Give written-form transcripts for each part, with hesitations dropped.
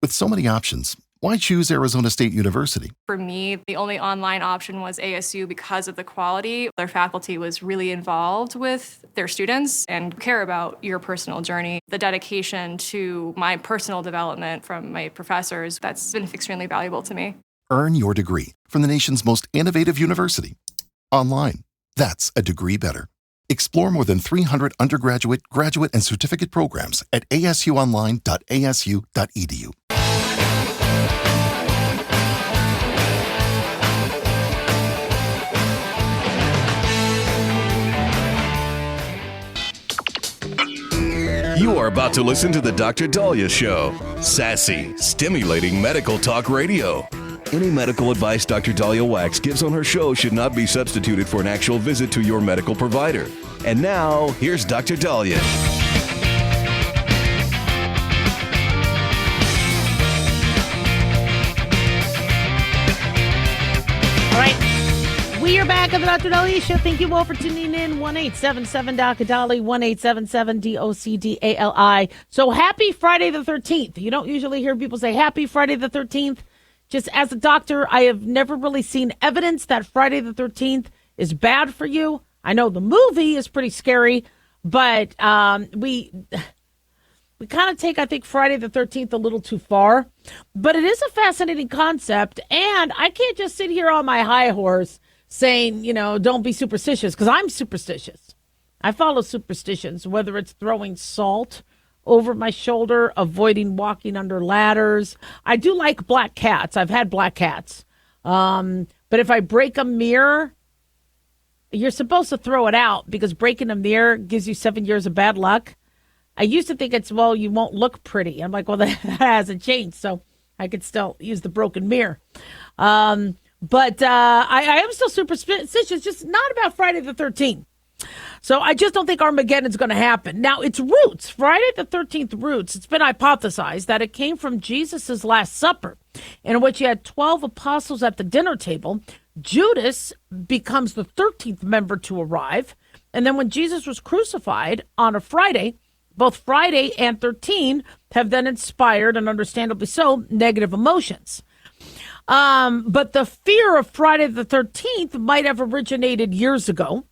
With so many options, why choose Arizona State University? For me, the only online option was ASU because of the quality. Their faculty was really involved with their students and care about your personal journey. The dedication to my personal development from my professors, that's been extremely valuable to me. Earn your degree from the nation's most innovative university. Online. That's a degree better. Explore more than 300 undergraduate, graduate, and certificate programs at asuonline.asu.edu. You are about to listen to the Dr. Daliah Show. Sassy, stimulating medical talk radio. Any medical advice Dr. Daliah Wax gives on her show should not be substituted for an actual visit to your medical provider. And now, here's Dr. Daliah. All right. We are back on the Dr. Daliah Show. Thank you all for tuning in. 1-877-DOC-DALI, 1-877-DOC-DALI. So happy Friday the 13th. You don't usually hear people say happy Friday the 13th. Just as a doctor, I have never really seen evidence that Friday the 13th is bad for you. I know the movie is pretty scary, but we kind of take, I think, Friday the 13th a little too far. But it is a fascinating concept, and I can't just sit here on my high horse saying, don't be superstitious, because I'm superstitious. I follow superstitions, whether it's throwing salt over my shoulder, avoiding walking under ladders. I do like black cats. I've had black cats. But if I break a mirror, you're supposed to throw it out because breaking a mirror gives you 7 years of bad luck. I used to think it's, you won't look pretty. I'm like, well, that hasn't changed. So I could still use the broken mirror. But I am still superstitious, just not about Friday the 13th. So I just don't think Armageddon's going to happen. Now, its roots, Friday the 13th roots, it's been hypothesized that it came from Jesus' Last Supper, in which he had 12 apostles at the dinner table. Judas becomes the 13th member to arrive. And then when Jesus was crucified on a Friday, both Friday and 13 have then inspired, and understandably so, negative emotions. But the fear of Friday the 13th might have originated years ago.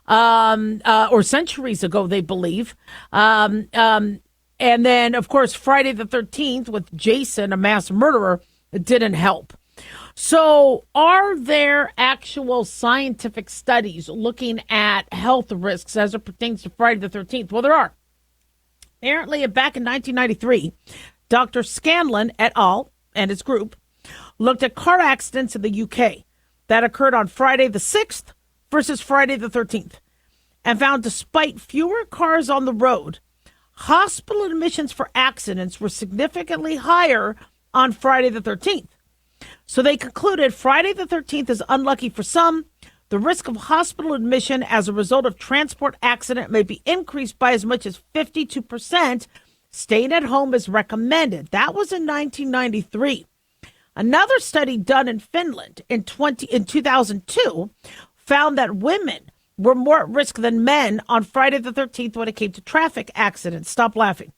Or centuries ago, they believe. And then, of course, Friday the 13th with Jason, a mass murderer, didn't help. So are there actual scientific studies looking at health risks as it pertains to Friday the 13th? Well, there are. Apparently, back in 1993, Dr. Scanlon et al. And his group looked at car accidents in the UK that occurred on Friday the 6th versus Friday the 13th, and found despite fewer cars on the road, hospital admissions for accidents were significantly higher on Friday the 13th. So they concluded Friday the 13th is unlucky for some. The risk of hospital admission as a result of transport accident may be increased by as much as 52%. Staying at home is recommended. That was in 1993. Another study done in Finland in 2002 found that women were more at risk than men on Friday the 13th when it came to traffic accidents. Stop laughing.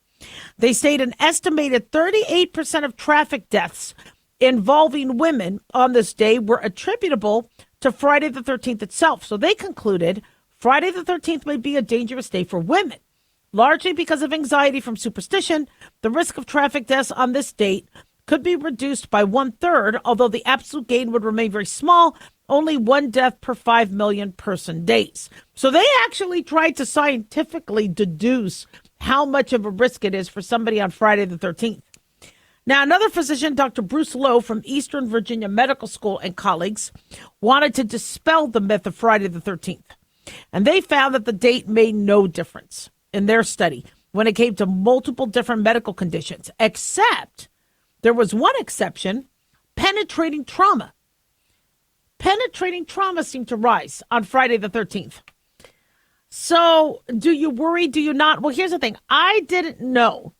They state an estimated 38% of traffic deaths involving women on this day were attributable to Friday the 13th itself. So they concluded Friday the 13th may be a dangerous day for women. Largely because of anxiety from superstition, the risk of traffic deaths on this date could be reduced by 1/3, although the absolute gain would remain very small, only one death per 5 million person days. So they actually tried to scientifically deduce how much of a risk it is for somebody on Friday the 13th. Now, another physician, Dr. Bruce Lowe from Eastern Virginia Medical School and colleagues, wanted to dispel the myth of Friday the 13th. And they found that the date made no difference in their study when it came to multiple different medical conditions, except there was one exception: penetrating trauma. Penetrating trauma seemed to rise on Friday the 13th. So do you worry? Do you not? Well, here's the thing. I didn't know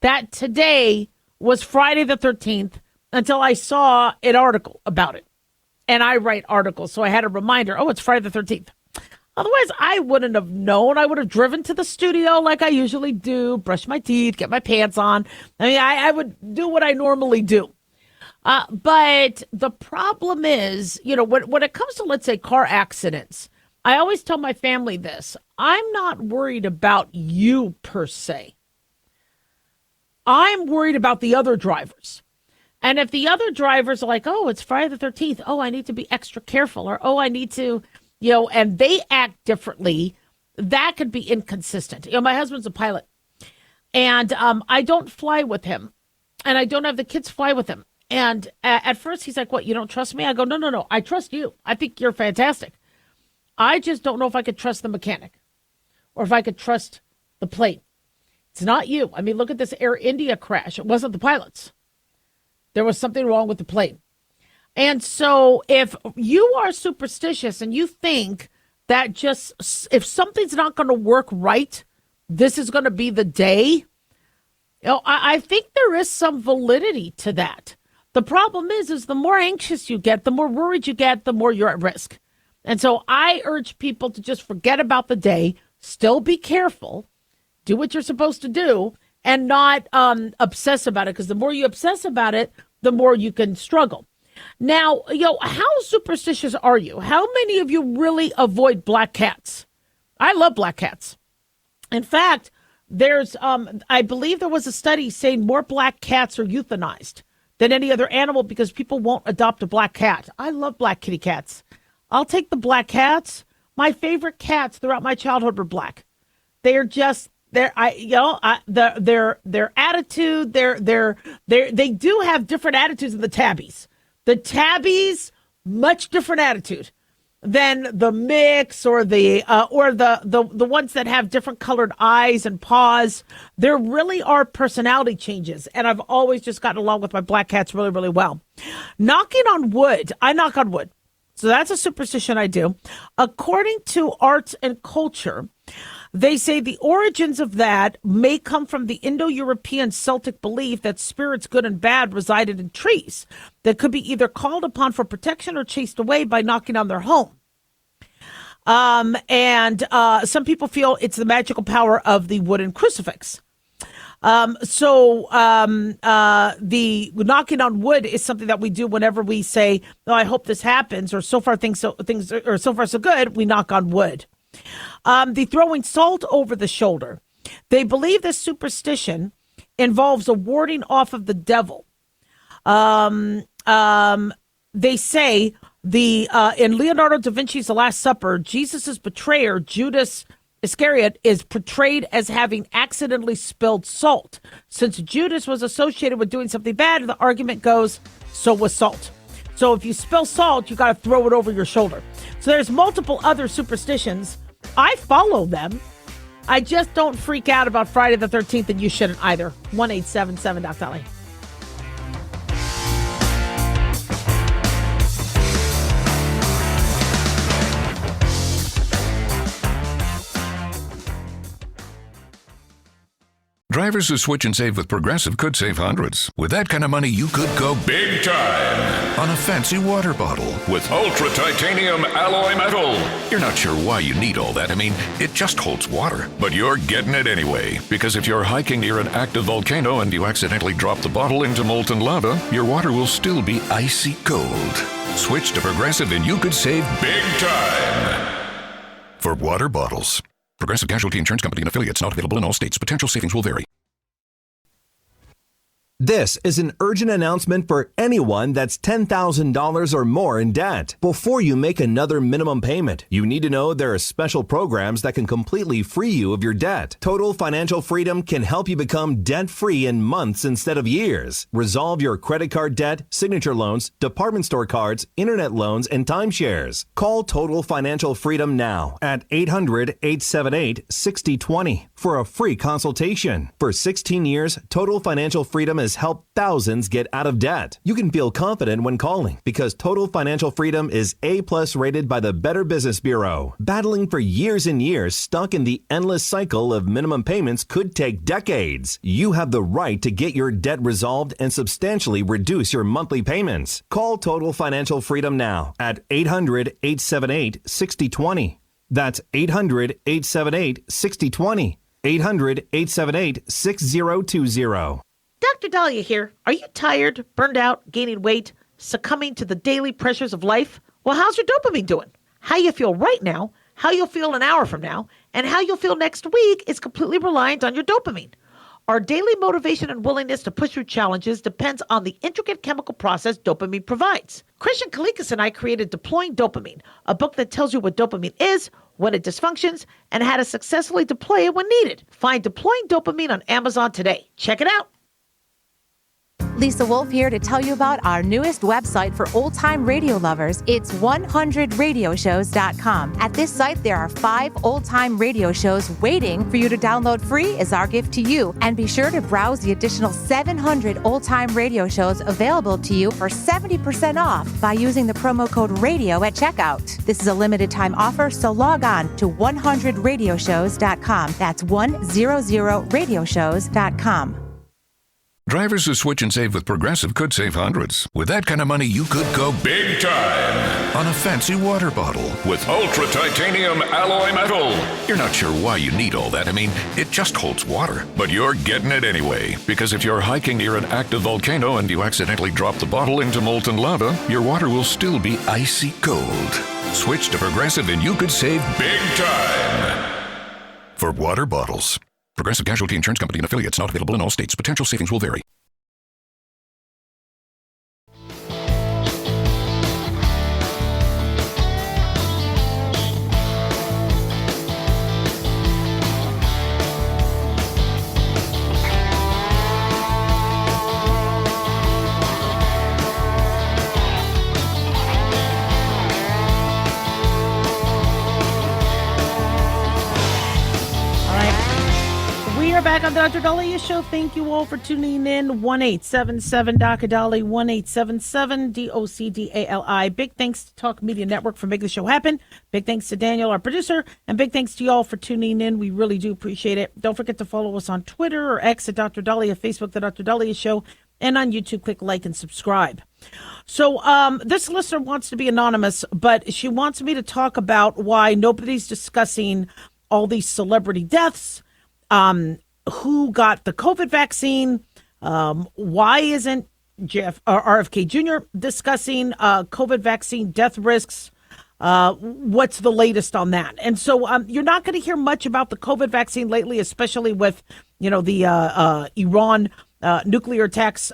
that today was Friday the 13th until I saw an article about it. And I write articles, so I had a reminder. Oh, it's Friday the 13th. Otherwise, I wouldn't have known. I would have driven to the studio like I usually do, brush my teeth, get my pants on. I mean, I would do what I normally do. But the problem is, when it comes to, let's say, car accidents, I always tell my family this. I'm not worried about you per se. I'm worried about the other drivers. And if the other drivers are like, oh, it's Friday the 13th. Oh, I need to be extra careful. Or, oh, I need to, and they act differently, that could be inconsistent. My husband's a pilot, and I don't fly with him, and I don't have the kids fly with him. And at first he's like, what, you don't trust me? I go, no, I trust you. I think you're fantastic. I just don't know if I could trust the mechanic or if I could trust the plane. It's not you. I mean, look at this Air India crash. It wasn't the pilots. There was something wrong with the plane. And so if you are superstitious and you think that just if something's not going to work right, this is going to be the day, I think there is some validity to that. The problem is the more anxious you get, the more worried you get, the more you're at risk. And so I urge people to just forget about the day, still be careful, do what you're supposed to do, and not obsess about it, because the more you obsess about it, the more you can struggle. Now, how superstitious are you? How many of you really avoid black cats? I love black cats. In fact, there's, I believe there was a study saying more black cats are euthanized than any other animal because people won't adopt a black cat. I love black kitty cats. I'll take the black cats. My favorite cats throughout my childhood were black. They are just their attitude. They do have different attitudes than the tabbies. The tabbies, much different attitude than the mix or the ones that have different colored eyes and paws. There really are personality changes, and I've always just gotten along with my black cats really, really well. Knocking on wood, I knock on wood. So that's a superstition I do. According to Arts and Culture, they say the origins of that may come from the Indo-European Celtic belief that spirits good and bad resided in trees that could be either called upon for protection or chased away by knocking on their home. And some people feel it's the magical power of the wooden crucifix. The knocking on wood is something that we do whenever we say, "Oh, I hope this happens," or "So far things are so far so good." We knock on wood. The throwing salt over the shoulder. They believe this superstition involves a warding off of the devil. They say in Leonardo da Vinci's The Last Supper, Jesus's betrayer, Judas Iscariot, is portrayed as having accidentally spilled salt. Since Judas was associated with doing something bad, the argument goes, so was salt. So if you spill salt, you got to throw it over your shoulder. So there's multiple other superstitions. I follow them. I just don't freak out about Friday the 13th, and you shouldn't either. 1-877-Daliah. Drivers who switch and save with Progressive could save hundreds. With that kind of money, you could go big time on a fancy water bottle with ultra titanium alloy metal. You're not sure why you need all that. I mean, it just holds water. But you're getting it anyway. Because if you're hiking near an active volcano and you accidentally drop the bottle into molten lava, your water will still be icy cold. Switch to Progressive and you could save big time. For water bottles. Progressive Casualty Insurance Company and affiliates, not available in all states. Potential savings will vary. This is an urgent announcement for anyone that's $10,000 or more in debt. Before you make another minimum payment, you need to know there are special programs that can completely free you of your debt. Total Financial Freedom can help you become debt-free in months instead of years. Resolve your credit card debt, signature loans, department store cards, internet loans, and timeshares. Call Total Financial Freedom now at 800-878-6020 for a free consultation. For 16 years, Total Financial Freedom has helped thousands get out of debt. You can feel confident when calling because Total Financial Freedom is A+ rated by the Better Business Bureau. Battling for years and years stuck in the endless cycle of minimum payments could take decades. You have the right to get your debt resolved and substantially reduce your monthly payments. Call Total Financial Freedom now at 800-878-6020. That's 800-878-6020. 800-878-6020. Dr. Daliah here. Are you tired, burned out, gaining weight, succumbing to the daily pressures of life? Well, how's your dopamine doing? How you feel right now, how you'll feel an hour from now, and how you'll feel next week is completely reliant on your dopamine. Our daily motivation and willingness to push through challenges depends on the intricate chemical process dopamine provides. Christian Kalikas and I created Deploying Dopamine, a book that tells you what dopamine is, when it dysfunctions, and how to successfully deploy it when needed. Find Deploying Dopamine on Amazon today. Check it out. Lisa Wolf here to tell you about our newest website for old-time radio lovers. It's 100radioshows.com. At this site, there are 5 old-time radio shows waiting for you to download free as our gift to you. And be sure to browse the additional 700 old-time radio shows available to you for 70% off by using the promo code RADIO at checkout. This is a limited-time offer, so log on to 100radioshows.com. That's 100radioshows.com. Drivers who switch and save with Progressive could save hundreds. With that kind of money, you could go big time on a fancy water bottle with ultra titanium alloy metal. You're not sure why you need all that. I mean, it just holds water. But you're getting it anyway. Because if you're hiking near an active volcano and you accidentally drop the bottle into molten lava, your water will still be icy cold. Switch to Progressive and you could save big time for water bottles. Progressive Casualty Insurance Company and affiliates, not available in all states. Potential savings will vary. Back on the Dr. Daliah Show. Thank you all for tuning in. 1-877-DOC-A-DALI, 1-877-DOC-DALI. Big thanks to Talk Media Network for making the show happen. Big thanks to Daniel, our producer, and big thanks to y'all for tuning in. We really do appreciate it. Don't forget to follow us on Twitter or X at Dr. Daliah, Facebook, The Dr. Daliah Show, and on YouTube, click like and subscribe. So this listener wants to be anonymous, but she wants me to talk about why nobody's discussing all these celebrity deaths, who got the COVID vaccine, why isn't RFK Jr. discussing COVID vaccine death risks? What's the latest on that? And so you're not going to hear much about the COVID vaccine lately, especially with, the Iran nuclear attacks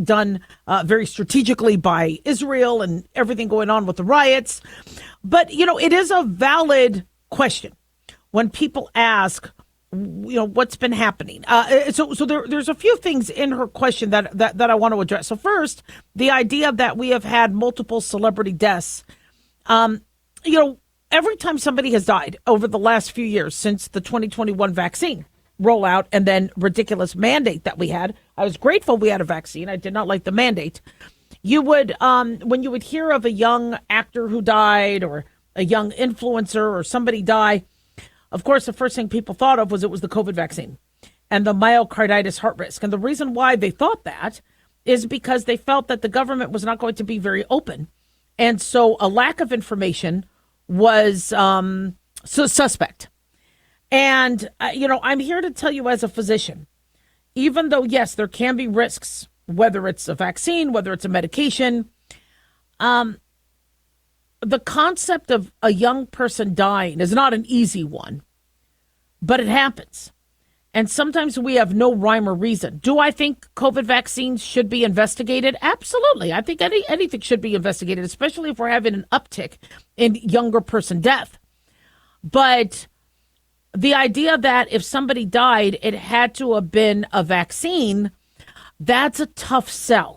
done very strategically by Israel and everything going on with the riots. But, it is a valid question when people ask, what's been happening. So there's a few things in her question that I want to address. So first, the idea that we have had multiple celebrity deaths. Every time somebody has died over the last few years since the 2021 vaccine rollout and then ridiculous mandate that we had, I was grateful we had a vaccine. I did not like the mandate. You would, when you would hear of a young actor who died or a young influencer or somebody die, of course, the first thing people thought of was it was the COVID vaccine and the myocarditis heart risk. And the reason why they thought that is because they felt that the government was not going to be very open. And so a lack of information was suspect. And, I'm here to tell you as a physician, even though, yes, there can be risks, whether it's a vaccine, whether it's a medication, the concept of a young person dying is not an easy one, but it happens. And sometimes we have no rhyme or reason. Do I think COVID vaccines should be investigated? Absolutely. I think anything should be investigated, especially if we're having an uptick in younger person death. But the idea that if somebody died, it had to have been a vaccine, that's a tough sell.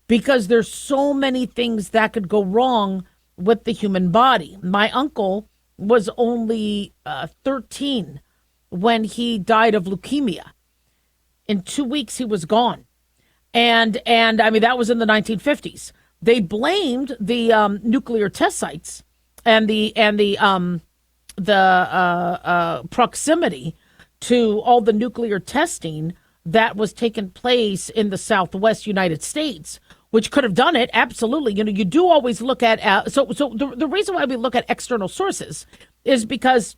Because there's so many things that could go wrong with the human body. My uncle was only 13 when he died of leukemia. In 2 weeks, he was gone. And I mean, that was in the 1950s. They blamed the nuclear test sites and the proximity to all the nuclear testing that was taking place in the Southwest United States, which could have done it. Absolutely. You do always look at, so the reason why we look at external sources is because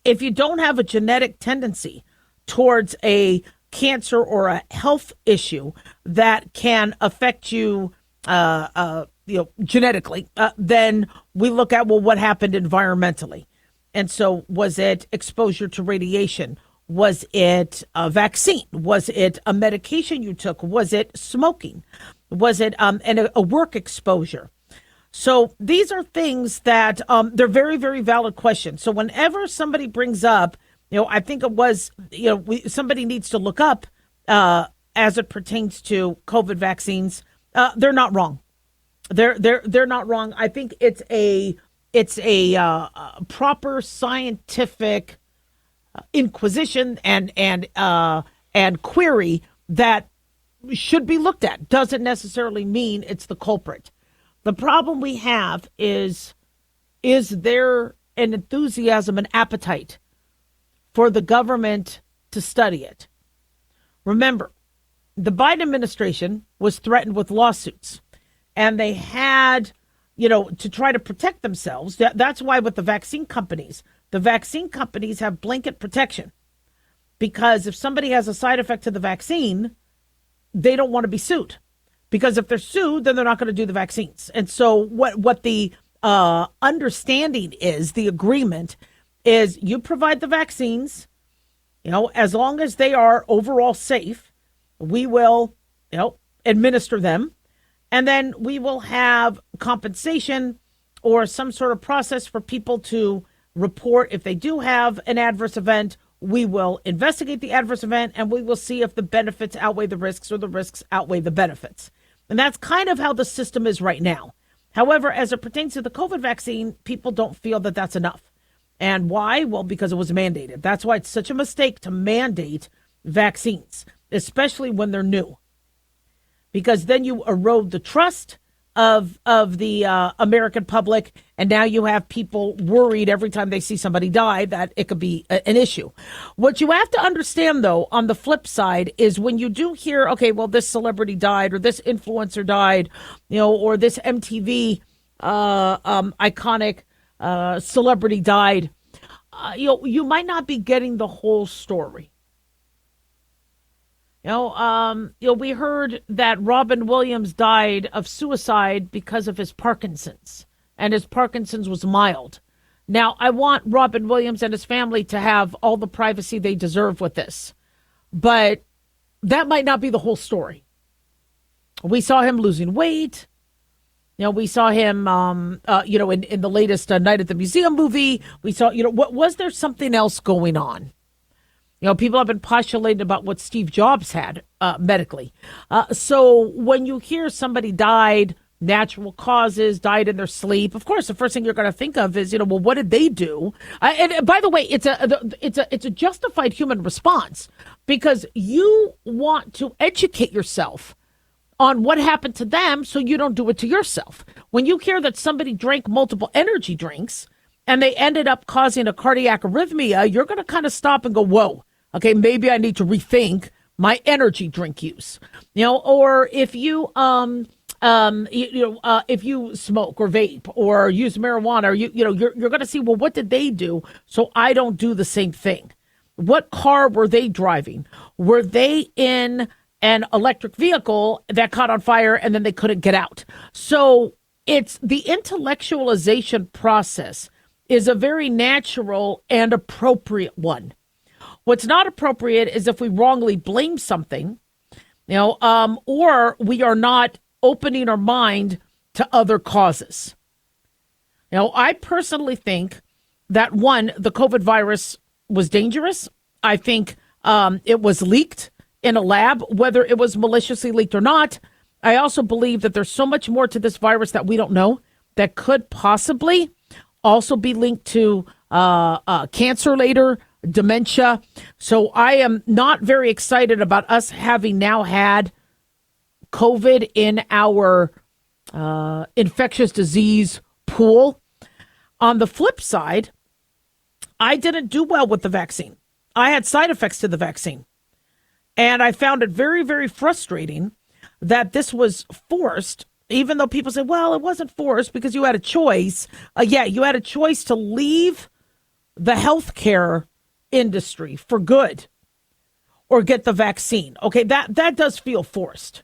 if you don't have a genetic tendency towards a cancer or a health issue that can affect you, genetically, then we look at, well, what happened environmentally? And so was it exposure to radiation? Was it a vaccine? Was it a medication you took? Was it smoking? Was it a work exposure? So these are things that they're very, very valid questions. So whenever somebody brings up, I think it was, somebody needs to look up as it pertains to COVID vaccines. They're not wrong. They're not wrong. I think it's a proper scientific inquisition and query that should be looked at. Doesn't necessarily mean it's the culprit. The problem we have is there an enthusiasm and appetite for the government to study it? Remember, the Biden administration was threatened with lawsuits, and they had, to try to protect themselves. That's why with the vaccine companies have blanket protection, because if somebody has a side effect to the vaccine, they don't want to be sued. Because if they're sued, then they're not going to do the vaccines. And so what the understanding is, the agreement is, you provide the vaccines, as long as they are overall safe, we will, administer them. And then we will have compensation or some sort of process for people to report if they do have an adverse event. We will investigate the adverse event, and we will see if the benefits outweigh the risks or the risks outweigh the benefits. And that's kind of how the system is right now. However, as it pertains to the COVID vaccine, people don't feel that that's enough. And why? Well, because it was mandated. That's why it's such a mistake to mandate vaccines, especially when they're new. Because then you erode the trust of the American public, and now you have people worried every time they see somebody die that it could be an issue. What you have to understand, though, on the flip side, is when you do hear, okay, well, this celebrity died, or this influencer died, or this MTV iconic celebrity died, you might not be getting the whole story. We heard that Robin Williams died of suicide because of his Parkinson's, and his Parkinson's was mild. Now, I want Robin Williams and his family to have all the privacy they deserve with this, but that might not be the whole story. We saw him losing weight. We saw him, in the latest Night at the Museum movie. We saw, what was there something else going on? People have been postulating about what Steve Jobs had medically. So when you hear somebody died, natural causes, died in their sleep, of course, the first thing you're going to think of is, well, what did they do? And by the way, it's a justified human response, because you want to educate yourself on what happened to them so you don't do it to yourself. When you hear that somebody drank multiple energy drinks and they ended up causing a cardiac arrhythmia, you're going to kind of stop and go, whoa. Okay, maybe I need to rethink my energy drink use. Or if you if you smoke or vape or use marijuana, or you're going to see, well, what did they do so I don't do the same thing? What car were they driving? Were they in an electric vehicle that caught on fire and then they couldn't get out? So it's the intellectualization process is a very natural and appropriate one. What's not appropriate is if we wrongly blame something, or we are not opening our mind to other causes. I personally think that, one, the COVID virus was dangerous. I think it was leaked in a lab, whether it was maliciously leaked or not. I also believe that there's so much more to this virus that we don't know that could possibly also be linked to cancer later, dementia. So I am not very excited about us having now had COVID in our infectious disease pool. On the flip side, I didn't do well with the vaccine. I had side effects to the vaccine. And I found it very, very frustrating that this was forced, even though people say, well, it wasn't forced because you had a choice. You had a choice to leave the healthcare industry for good or get the vaccine. Okay, that does feel forced.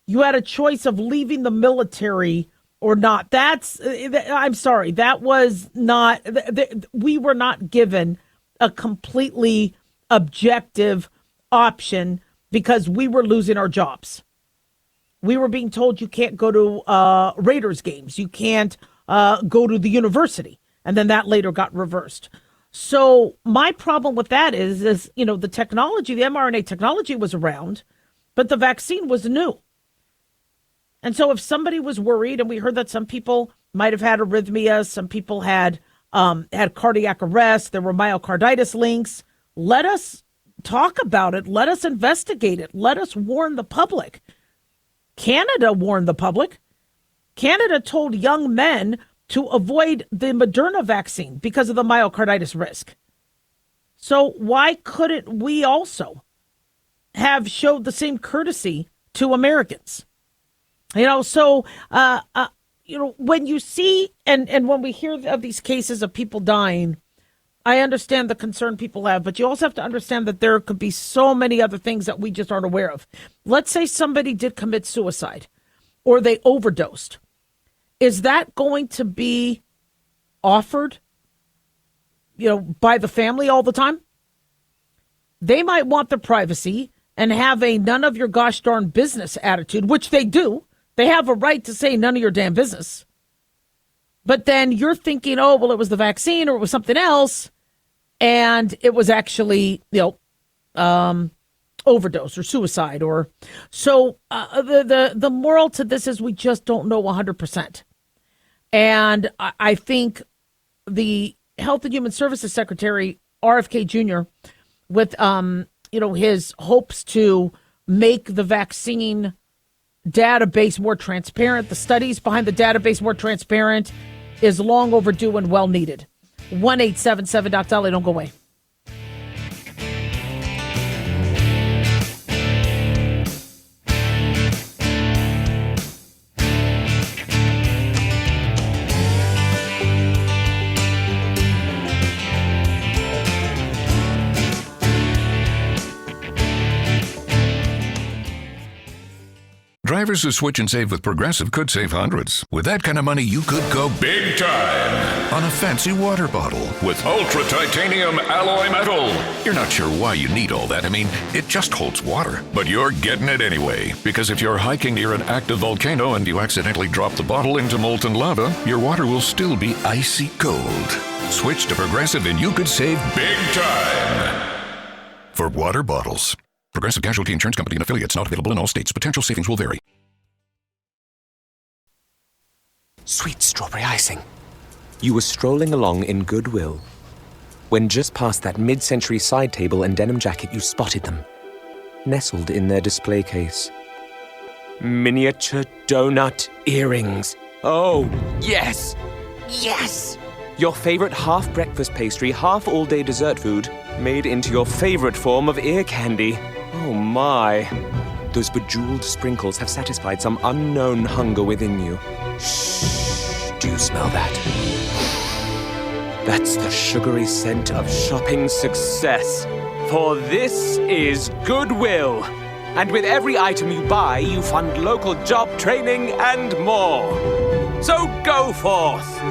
You had a choice of leaving the military or not. I'm sorry, that was not, we were not given a completely objective option because we were losing our jobs. We were being told you can't go to Raiders games. You can't go to the university. And then that later got reversed. So my problem with that is, the technology, the mRNA technology was around, but the vaccine was new. And so if somebody was worried, and we heard that some people might have had arrhythmias, some people had cardiac arrest, there were myocarditis links, let us talk about it. Let us investigate it. Let us warn the public. Canada warned the public. Canada told young men to avoid the Moderna vaccine because of the myocarditis risk. So why couldn't we also have showed the same courtesy to Americans? So when you see and when we hear of these cases of people dying, I understand the concern people have, but you also have to understand that there could be so many other things that we just aren't aware of. Let's say somebody did commit suicide or they overdosed. Is that going to be offered, by the family all the time? They might want the privacy and have a none of your gosh darn business attitude, which they do. They have a right to say none of your damn business. But then you're thinking, oh, well, it was the vaccine or it was something else. And it was actually, overdose or suicide. Or so the moral to this is we just don't know 100%. And I think the Health and Human Services Secretary, RFK Jr., with, his hopes to make the vaccine database more transparent, the studies behind the database more transparent, is long overdue and well needed. 1-877-Daliah, don't go away. Drivers who switch and save with Progressive could save hundreds. With that kind of money, you could go big time on a fancy water bottle with ultra titanium alloy metal. You're not sure why you need all that. I mean, it just holds water, but you're getting it anyway. Because if you're hiking near an active volcano and you accidentally drop the bottle into molten lava, your water will still be icy cold. Switch to Progressive and you could save big time for water bottles. Progressive Casualty Insurance Company and affiliates, not available in all states. Potential savings will vary. Sweet strawberry icing. You were strolling along in Goodwill when just past that mid-century side table and denim jacket you spotted them, nestled in their display case. Miniature donut earrings. Oh, yes! Yes! Your favorite half-breakfast pastry, half-all-day dessert food, made into your favorite form of ear candy. Oh my. Those bejeweled sprinkles have satisfied some unknown hunger within you. Shh. Do you smell that? That's the sugary scent of shopping success. For this is Goodwill. And with every item you buy, you fund local job training and more. So go forth.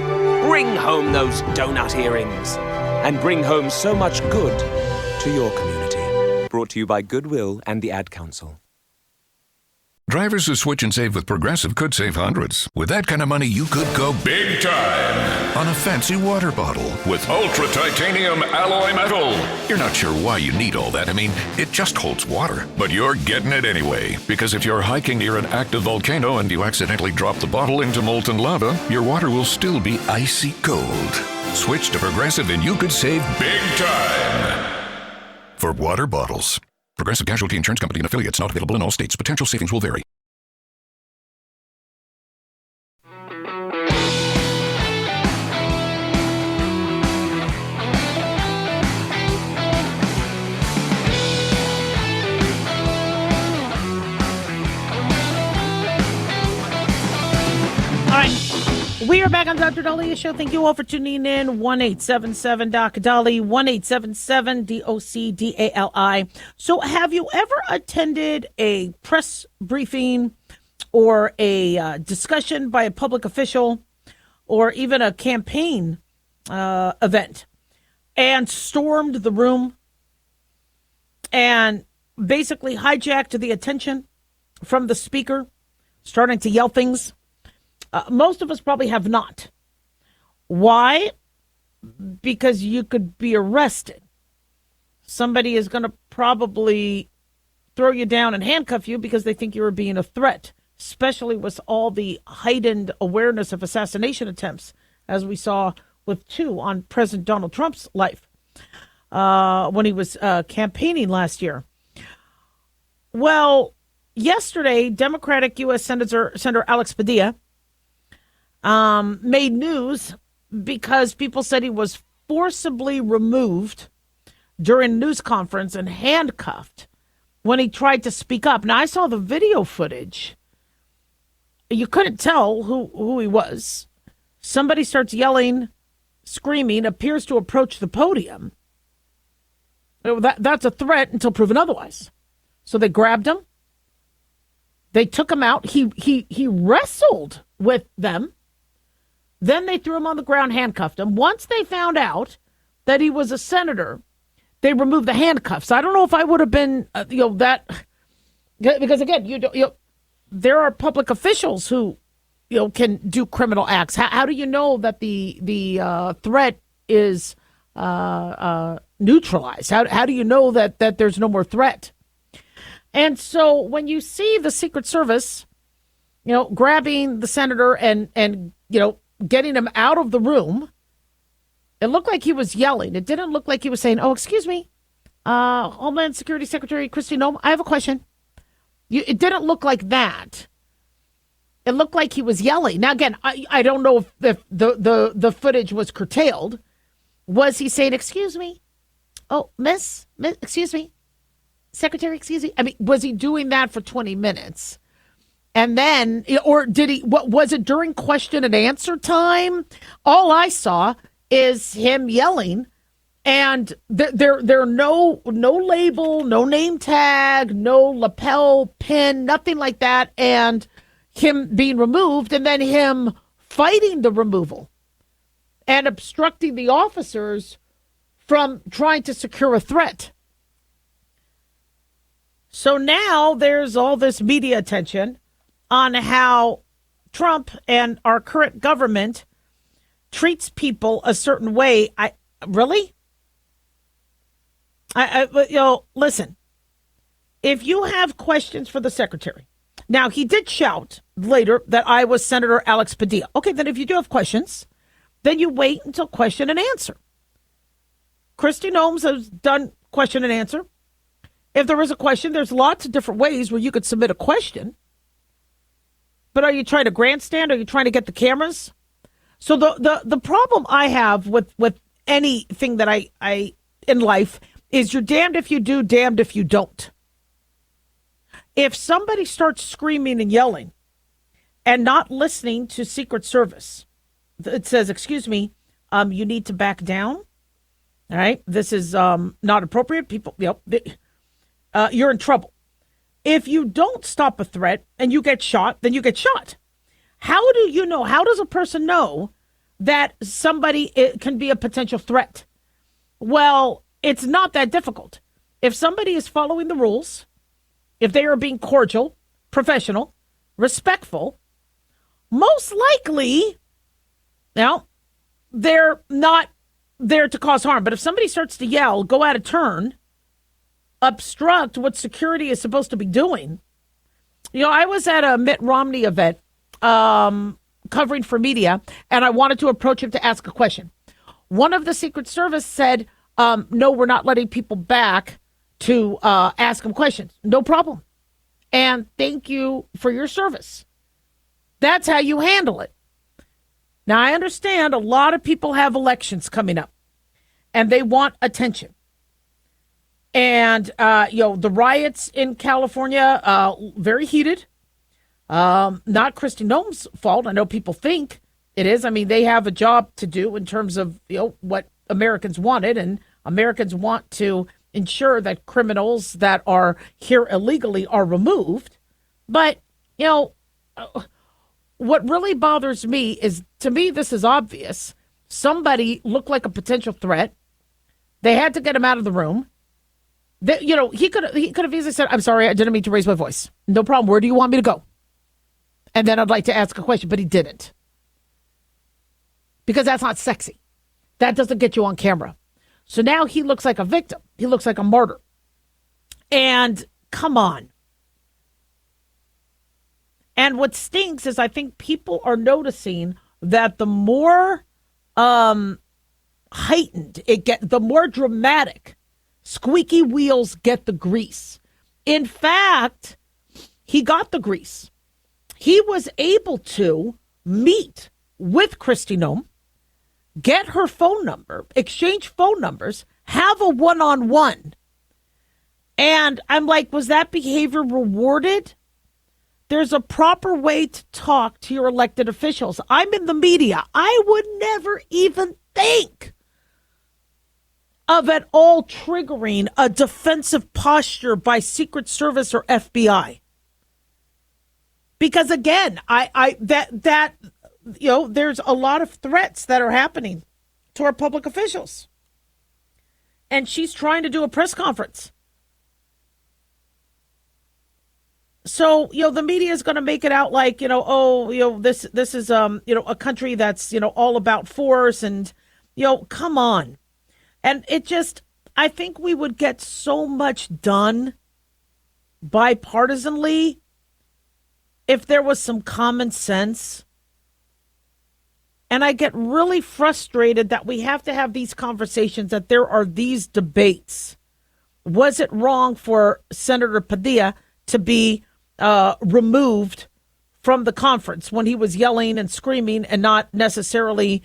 Bring home those donut earrings. And bring home so much good to your community. Brought to you by Goodwill and the Ad Council. Drivers who switch and save with Progressive could save hundreds. With that kind of money, you could go big time on a fancy water bottle with ultra titanium alloy metal. You're not sure why you need all that. I mean, it just holds water, but you're getting it anyway. Because if you're hiking near an active volcano and you accidentally drop the bottle into molten lava, your water will still be icy cold. Switch to Progressive and you could save big time for water bottles. Progressive Casualty Insurance Company and affiliates, not available in all states. Potential savings will vary. We are back on Dr. Daliah Show. Thank you all for tuning in. 1-877-DOC-DALI, 1-877-DOC-DALI. So have you ever attended a press briefing or a discussion by a public official or even a campaign event and stormed the room and basically hijacked the attention from the speaker, starting to yell things? Most of us probably have not. Why? Because you could be arrested. Somebody is going to probably throw you down and handcuff you because they think you were being a threat, especially with all the heightened awareness of assassination attempts, as we saw with 2 on President Donald Trump's life when he was campaigning last year. Well, yesterday, Democratic U.S. Senator Alex Padilla made news because people said he was forcibly removed during a news conference and handcuffed when he tried to speak up. Now, I saw the video footage. You couldn't tell who he was. Somebody starts yelling, screaming, appears to approach the podium. That's a threat until proven otherwise. So they grabbed him. They took him out. He wrestled with them. Then they threw him on the ground, handcuffed him. Once they found out that he was a senator, they removed the handcuffs. I don't know if I would have been, that, because again, there are public officials who, can do criminal acts. How do you know that the threat is neutralized? How do you know that there's no more threat? And so when you see the Secret Service, grabbing the senator and getting him out of the room, it looked like he was yelling. It didn't look like he was saying, "Oh, excuse me, Homeland Security Secretary Kristi Noem, I have a question." It didn't look like that. It looked like he was yelling. Now, again, I don't know if the footage was curtailed. Was he saying, "Excuse me, oh, miss, excuse me, Secretary, excuse me"? I mean, was he doing that for 20 minutes? And then, or did he, what was it during question and answer time? All I saw is him yelling, and there no label, no name tag, no lapel pin, nothing like that, and him being removed, and then him fighting the removal and obstructing the officers from trying to secure a threat. So now there's all this media attention on how Trump and our current government treats people a certain way. Listen, if you have questions for the secretary, now he did shout later that I was Senator Alex Padilla. Okay, then if you do have questions, then you wait until question and answer. Kristi Noem has done question and answer. If there is a question, there's lots of different ways where you could submit a question. But are you trying to grandstand? Are you trying to get the cameras? So the problem I have with anything that I in life is you're damned if you do, damned if you don't. If somebody starts screaming and yelling and not listening to Secret Service, it says, "Excuse me, you need to back down. All right, this is not appropriate. People, you're in trouble. If you don't stop a threat and you get shot, then you get shot. How do you know? How does a person know that somebody can be a potential threat? Well, it's not that difficult. If somebody is following the rules, if they are being cordial, professional, respectful, most likely, now, they're not there to cause harm. But if somebody starts to yell, go out of turn, obstruct what security is supposed to be doing. I was at a Mitt Romney event covering for media, and I wanted to approach him to ask a question. One of the Secret Service said, no, we're not letting people back to ask him questions. No problem. And thank you for your service. That's how you handle it. Now, I understand a lot of people have elections coming up, and they want attention. And, the riots in California, very heated. Not Kristi Noem's fault. I know people think It is. I mean, they have a job to do in terms of, what Americans wanted, and Americans want to ensure that criminals that are here illegally are removed. But, what really bothers me is, to me, this is obvious. Somebody looked like a potential threat. They had to get him out of the room. He could have easily said, "I'm sorry, I didn't mean to raise my voice. No problem. Where do you want me to go?" And then I'd like to ask a question, but he didn't. Because that's not sexy. That doesn't get you on camera. So now he looks like a victim. He looks like a martyr. And come on. And what stinks is I think people are noticing that the more heightened it gets, the more dramatic, squeaky wheels get the grease. In fact, he got the grease. He was able to meet with Kristi Noem, get her phone number, exchange phone numbers, have a one-on-one. And I'm like, was that behavior rewarded? There's a proper way to talk to your elected officials. I'm in the media. I would never even think of at all triggering a defensive posture by Secret Service or FBI. Because again, there's a lot of threats that are happening to our public officials. And she's trying to do a press conference. So, the media is going to make it out like, this is, a country that's, all about force and, come on. And I think we would get so much done bipartisanly if there was some common sense. And I get really frustrated that we have to have these conversations, that there are these debates. Was it wrong for Senator Padilla to be removed from the conference when he was yelling and screaming and not necessarily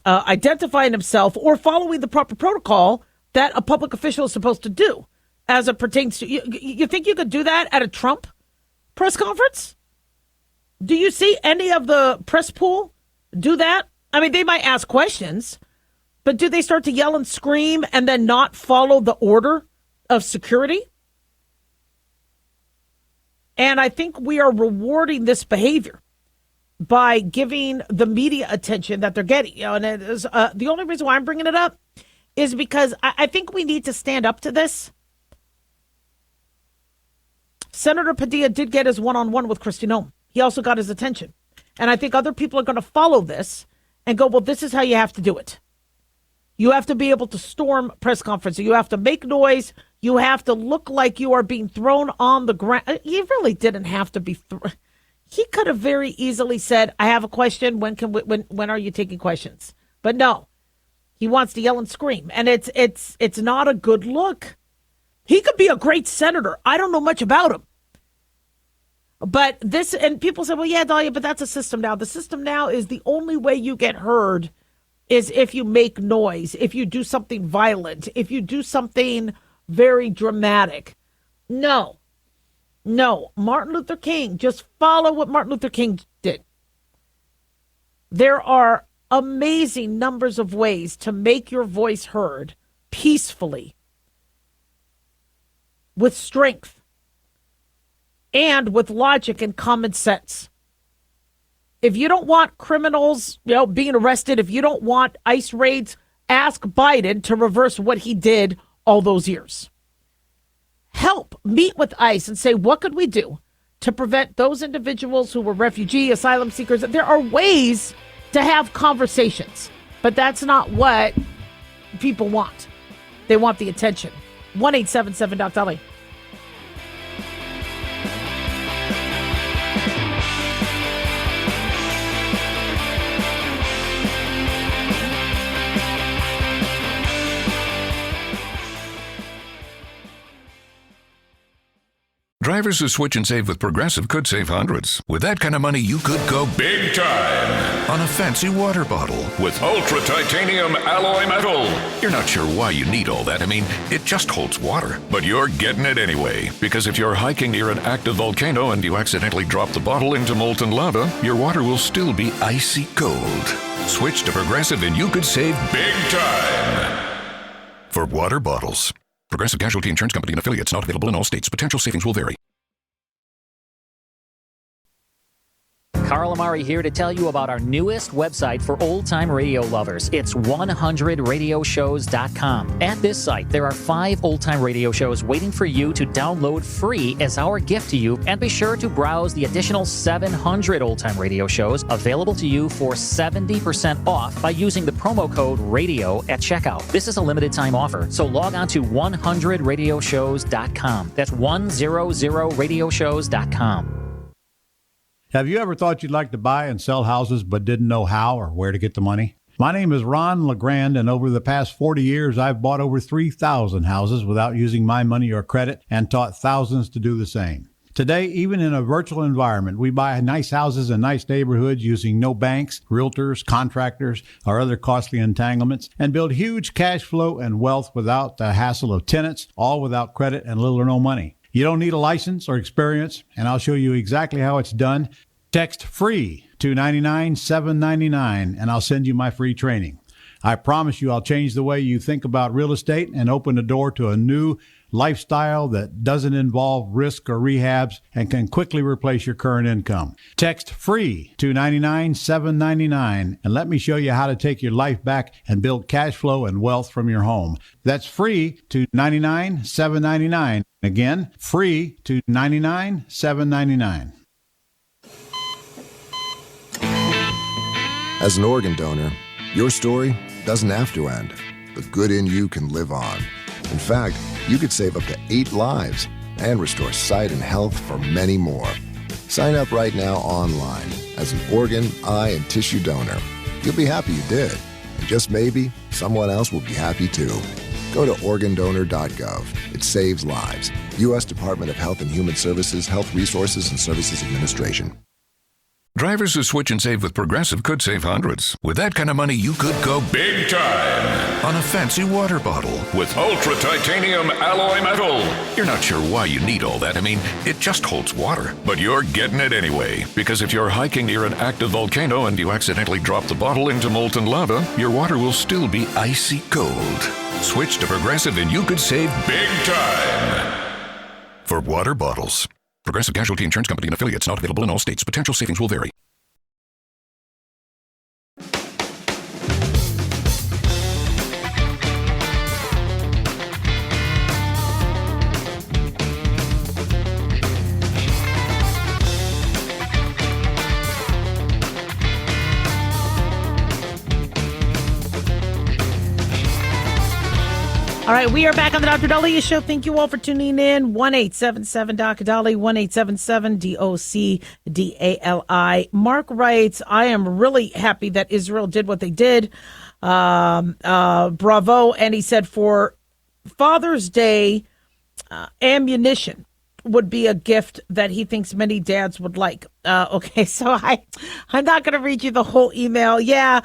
identifying himself or following the proper protocol that a public official is supposed to do as it pertains to... You think you could do that at a Trump press conference? Do you see any of the press pool do that? I mean, they might ask questions, but do they start to yell and scream and then not follow the order of security? And I think we are rewarding this behavior by giving the media attention that they're getting. And it is, the only reason why I'm bringing it up is because I think we need to stand up to this. Senator Padilla did get his one-on-one with Kristi Noem. He also got his attention. And I think other people are going to follow this and go, well, this is how you have to do it. You have to be able to storm press conferences. You have to make noise. You have to look like you are being thrown on the ground. He really didn't have to be thrown. He could have very easily said, I have a question. When are you taking questions? But no, he wants to yell and scream. And it's not a good look. He could be a great senator. I don't know much about him. But this, and people say, well, yeah, Daliah, but that's a system now. The system now is the only way you get heard is if you make noise, if you do something violent, if you do something very dramatic. No. Martin Luther King, just follow what Martin Luther King did. There are amazing numbers of ways to make your voice heard peacefully, with strength, and with logic and common sense. If you don't want criminals, being arrested, if you don't want ICE raids, ask Biden to reverse what he did all those years. Meet with ICE and say, what could we do to prevent those individuals who were refugee, asylum seekers? There are ways to have conversations, but that's not what people want. They want the attention. 1-877-DOC-DALI. Drivers who switch and save with Progressive could save hundreds. With that kind of money, you could go big time on a fancy water bottle with ultra titanium alloy metal. You're not sure why you need all that. I mean, it just holds water, but you're getting it anyway. Because if you're hiking near an active volcano and you accidentally drop the bottle into molten lava, your water will still be icy cold. Switch to Progressive and you could save big time for water bottles. Progressive Casualty Insurance Company and affiliates, not available in all states. Potential savings will vary. Carl Amari here to tell you about our newest website for old-time radio lovers. It's 100radioshows.com. At this site, there are 5 old-time radio shows waiting for you to download free as our gift to you. And be sure to browse the additional 700 old-time radio shows available to you for 70% off by using the promo code RADIO at checkout. This is a limited-time offer, so log on to 100radioshows.com. That's 100radioshows.com. Have you ever thought you'd like to buy and sell houses but didn't know how or where to get the money? My name is Ron LeGrand, and over the past 40 years, I've bought over 3,000 houses without using my money or credit and taught thousands to do the same. Today, even in a virtual environment, we buy nice houses in nice neighborhoods using no banks, realtors, contractors, or other costly entanglements, and build huge cash flow and wealth without the hassle of tenants, all without credit and little or no money. You don't need a license or experience, and I'll show you exactly how it's done. Text FREE to 99799, and I'll send you my free training. I promise you I'll change the way you think about real estate and open the door to a new lifestyle that doesn't involve risk or rehabs and can quickly replace your current income. Text FREE to 99799 and let me show you how to take your life back and build cash flow and wealth from your home. That's FREE to 99799. Again, FREE to 99799. As an organ donor, your story doesn't have to end. The good in you can live on. In fact, you could save up to 8 lives and restore sight and health for many more. Sign up right now online as an organ, eye, and tissue donor. You'll be happy you did. And just maybe, someone else will be happy too. Go to organdonor.gov. It saves lives. U.S. Department of Health and Human Services, Health Resources and Services Administration. Drivers who switch and save with Progressive could save hundreds. With that kind of money, you could go big time on a fancy water bottle with ultra titanium alloy metal. You're not sure why you need all that. I mean, it just holds water, but you're getting it anyway. Because if you're hiking near an active volcano and you accidentally drop the bottle into molten lava, your water will still be icy cold. Switch to Progressive and you could save big time for water bottles. Progressive Casualty Insurance Company and affiliates, not available in all states. Potential savings will vary. All right, we are back on the Dr. Daliah Show. Thank you all for tuning in. 1-877-DOC-DALI, 1-877-DOC-DALI. Mark writes, I am really happy that Israel did what they did. Bravo. And he said for Father's Day, ammunition would be a gift that he thinks many dads would like. Okay, so I'm not going to read you the whole email. Yeah,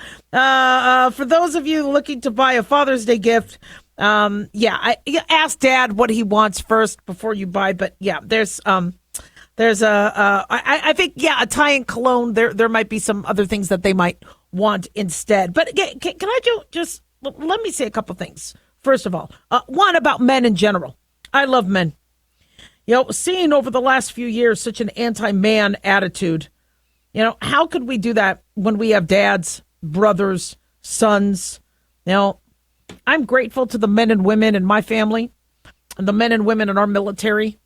for those of you looking to buy a Father's Day gift, ask Dad what he wants first before you buy. But yeah, there's I think a tie-in cologne. There might be some other things that they might want instead. But can I just let me say a couple things. First of all, one about men in general. I love men. Seeing over the last few years such an anti-man attitude, how could we do that when we have dads, brothers, sons? I'm grateful to the men and women in my family and the men and women in our military.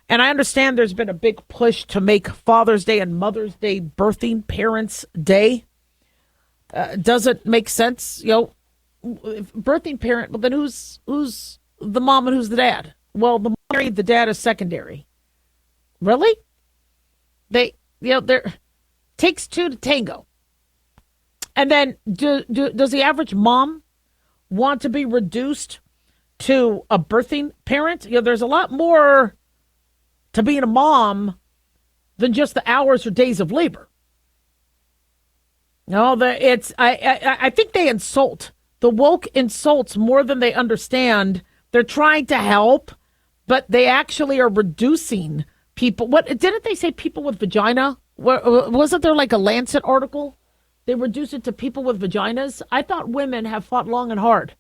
And I understand there's been a big push to make Father's Day and Mother's Day Birthing Parents Day. Does it make sense? Birthing parent, but then who's the mom and who's the dad? Well, the mom, the dad is secondary. Really? There takes two to tango. And then does the average mom want to be reduced to a birthing parent? There's a lot more to being a mom than just the hours or days of labor. No, I think they insult. The woke insults more than they understand. They're trying to help, but they actually are reducing people. What didn't they say? People with vagina? Wasn't there like a Lancet article? They reduce it to people with vaginas. I thought women have fought long and hard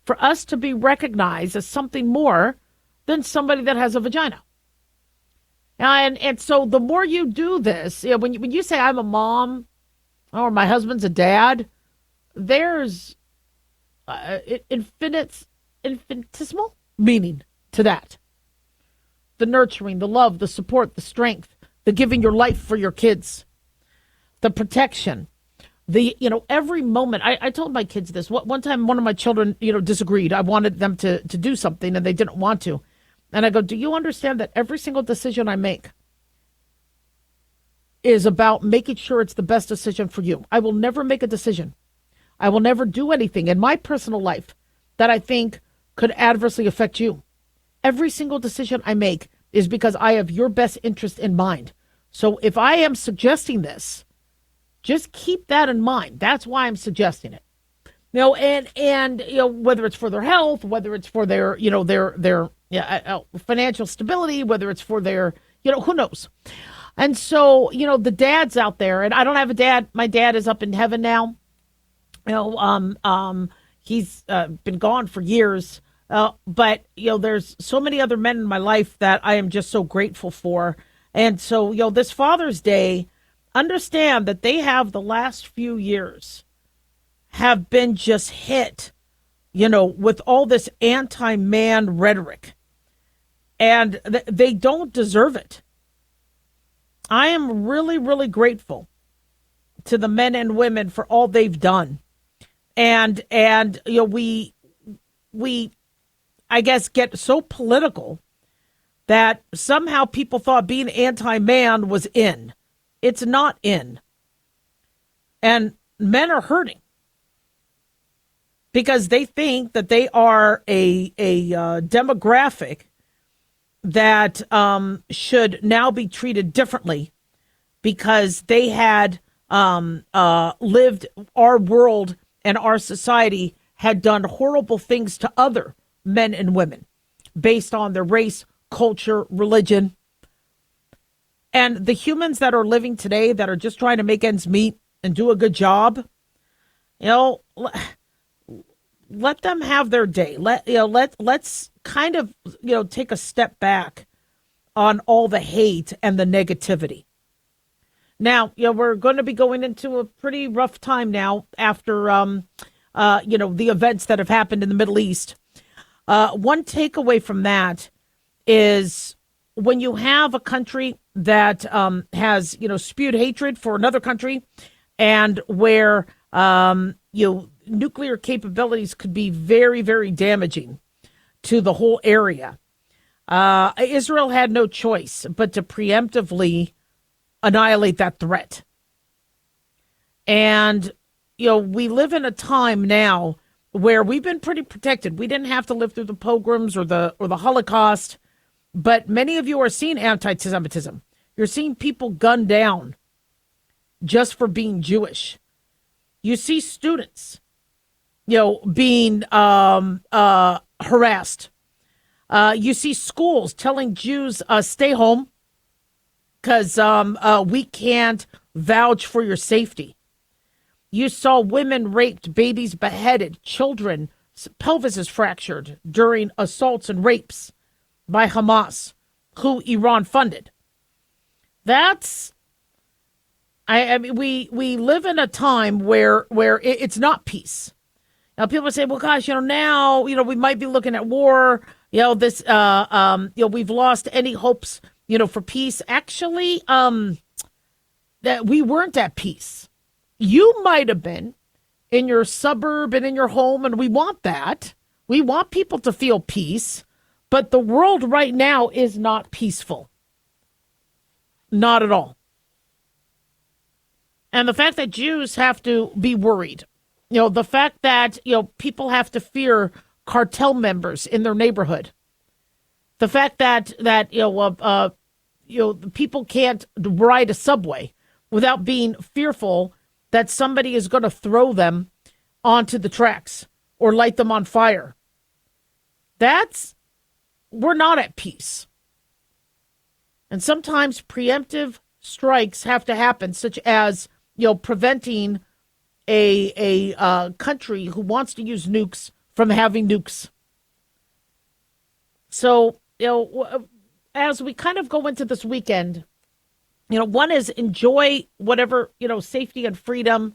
for us to be recognized as something more than somebody that has a vagina. And so the more you do this, when you say I'm a mom or my husband's a dad, there's infinitesimal meaning to that. The nurturing, the love, the support, the strength, the giving your life for your kids, the protection, every moment. I told my kids this. One time, one of my children, disagreed. I wanted them to do something and they didn't want to. And I go, do you understand that every single decision I make is about making sure it's the best decision for you? I will never make a decision. I will never do anything in my personal life that I think could adversely affect you. Every single decision I make is because I have your best interest in mind. So if I am suggesting this, just keep that in mind. That's why I'm suggesting it. And whether it's for their health, whether it's for their financial stability, whether it's for their, who knows? And so, the dads out there, and I don't have a dad. My dad is up in heaven now. He's been gone for years. But there's so many other men in my life that I am just so grateful for. And so, this Father's Day, understand that they have the last few years have been just hit, with all this anti-man rhetoric. And they don't deserve it. I am really, really grateful to the men and women for all they've done. And we I guess, get so political that somehow people thought being anti-man was in. It's not in. And men are hurting because they think that they are a demographic that should now be treated differently because they had lived our world and our society had done horrible things to other men and women based on their race, culture, religion. And the humans that are living today that are just trying to make ends meet and do a good job, let them have their day. Let's kind of, take a step back on all the hate and the negativity. Now, we're going to be going into a pretty rough time now after, the events that have happened in the Middle East. One takeaway from that is when you have a country that has, spewed hatred for another country and where, nuclear capabilities could be very, very damaging to the whole area. Israel had no choice but to preemptively annihilate that threat. And, we live in a time now where we've been pretty protected. We didn't have to live through the pogroms or the Holocaust, but many of you are seeing anti-Semitism. You're seeing people gunned down just for being Jewish. You see students, being harassed. You see schools telling Jews, stay home because we can't vouch for your safety. You saw women raped, babies beheaded, children, pelvises fractured during assaults and rapes by Hamas, who Iran funded. That's, we live in a time where it's not peace. Now people say, well, gosh, now, we might be looking at war. We've lost any hopes, for peace. Actually, that we weren't at peace. You might have been in your suburb and in your home, and we want that. We want people to feel peace, but the world right now is not peaceful. Not at all. And the fact that Jews have to be worried, the fact that, people have to fear cartel members in their neighborhood, the fact that the people can't ride a subway without being fearful that somebody is going to throw them onto the tracks or light them on fire. We're not at peace. And sometimes preemptive strikes have to happen, such as, preventing a country who wants to use nukes from having nukes. So, as we kind of go into this weekend, one is enjoy whatever, safety and freedom,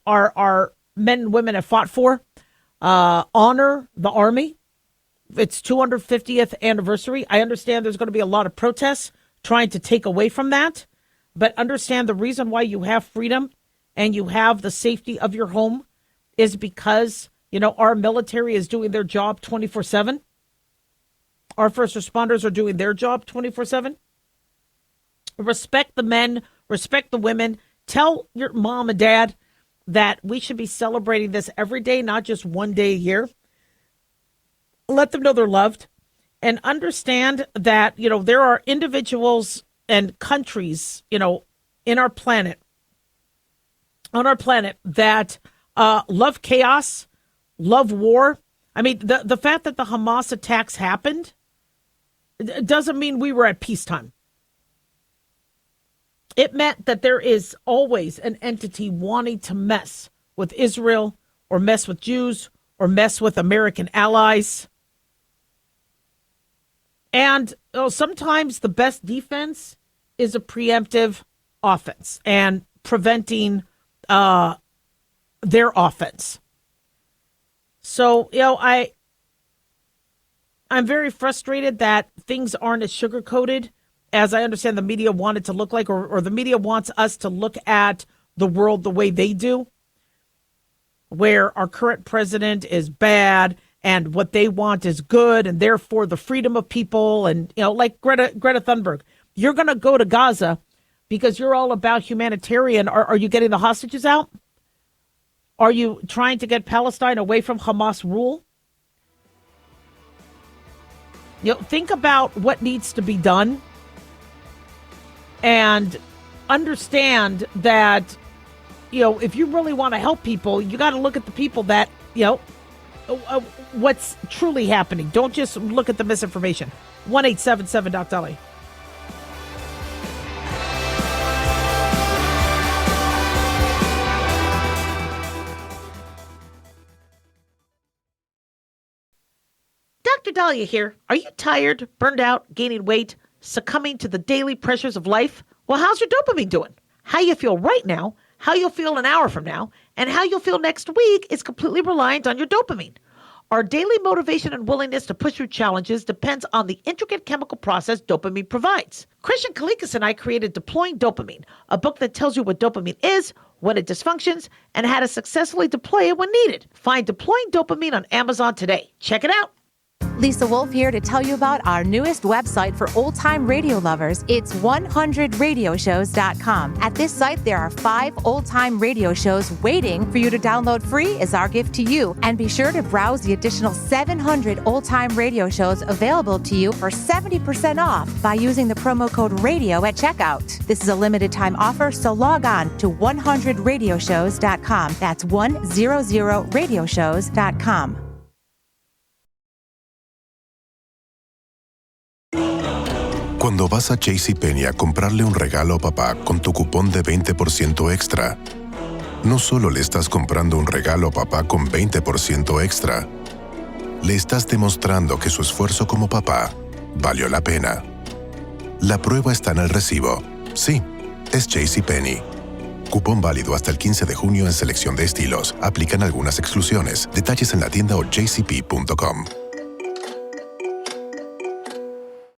our men and women have fought for. Honor the Army. It's 250th anniversary. I understand there's going to be a lot of protests trying to take away from that, but understand the reason why you have freedom and you have the safety of your home is because, our military is doing their job 24/7. Our first responders are doing their job 24/7. Respect the men, respect the women. Tell your mom and dad that we should be celebrating this every day, not just one day a year. Let them know they're loved and understand that, there are individuals and countries, on our planet that love chaos, love war. I mean, the fact that the Hamas attacks happened doesn't mean we were at peacetime. It meant that there is always an entity wanting to mess with Israel or mess with Jews or mess with American allies. And sometimes the best defense is a preemptive offense and preventing their offense. So, I'm very frustrated that things aren't as sugar-coated as I understand the media want it to look like, or the media wants us to look at the world the way they do, where our current president is bad and what they want is good, and therefore the freedom of people. And, like Greta Thunberg, you're going to go to Gaza because you're all about humanitarian. Are you getting the hostages out? Are you trying to get Palestine away from Hamas rule? Think about what needs to be done and understand that, if you really want to help people, you got to look at the people that, what's truly happening. Don't just look at the misinformation. 1-877-Daliah. Dr. Daliah here. Are you tired, burned out, gaining weight, succumbing to the daily pressures of life? Well, how's your dopamine doing? How you feel right now, how you'll feel an hour from now, and how you'll feel next week is completely reliant on your dopamine. Our daily motivation and willingness to push through challenges depends on the intricate chemical process dopamine provides. Christian Kalikas and I created Deploying Dopamine, a book that tells you what dopamine is, when it dysfunctions, and how to successfully deploy it when needed. Find Deploying Dopamine on Amazon today. Check it out. Lisa Wolf here to tell you about our newest website for old-time radio lovers. It's 100radioshows.com. At this site, there are 5 old-time radio shows waiting for you to download free as our gift to you. And be sure to browse the additional 700 old-time radio shows available to you for 70% off by using the promo code RADIO at checkout. This is a limited-time offer, so log on to 100radioshows.com. That's 100radioshows.com. Cuando vas a JCPenney a comprarle un regalo a papá con tu cupón de 20% extra, no solo le estás comprando un regalo a papá con 20% extra, le estás demostrando que su esfuerzo como papá valió la pena. La prueba está en el recibo. Sí, es JCPenney. Cupón válido hasta el 15 de junio en selección de estilos. Aplican algunas exclusiones. Detalles en la tienda o jcp.com.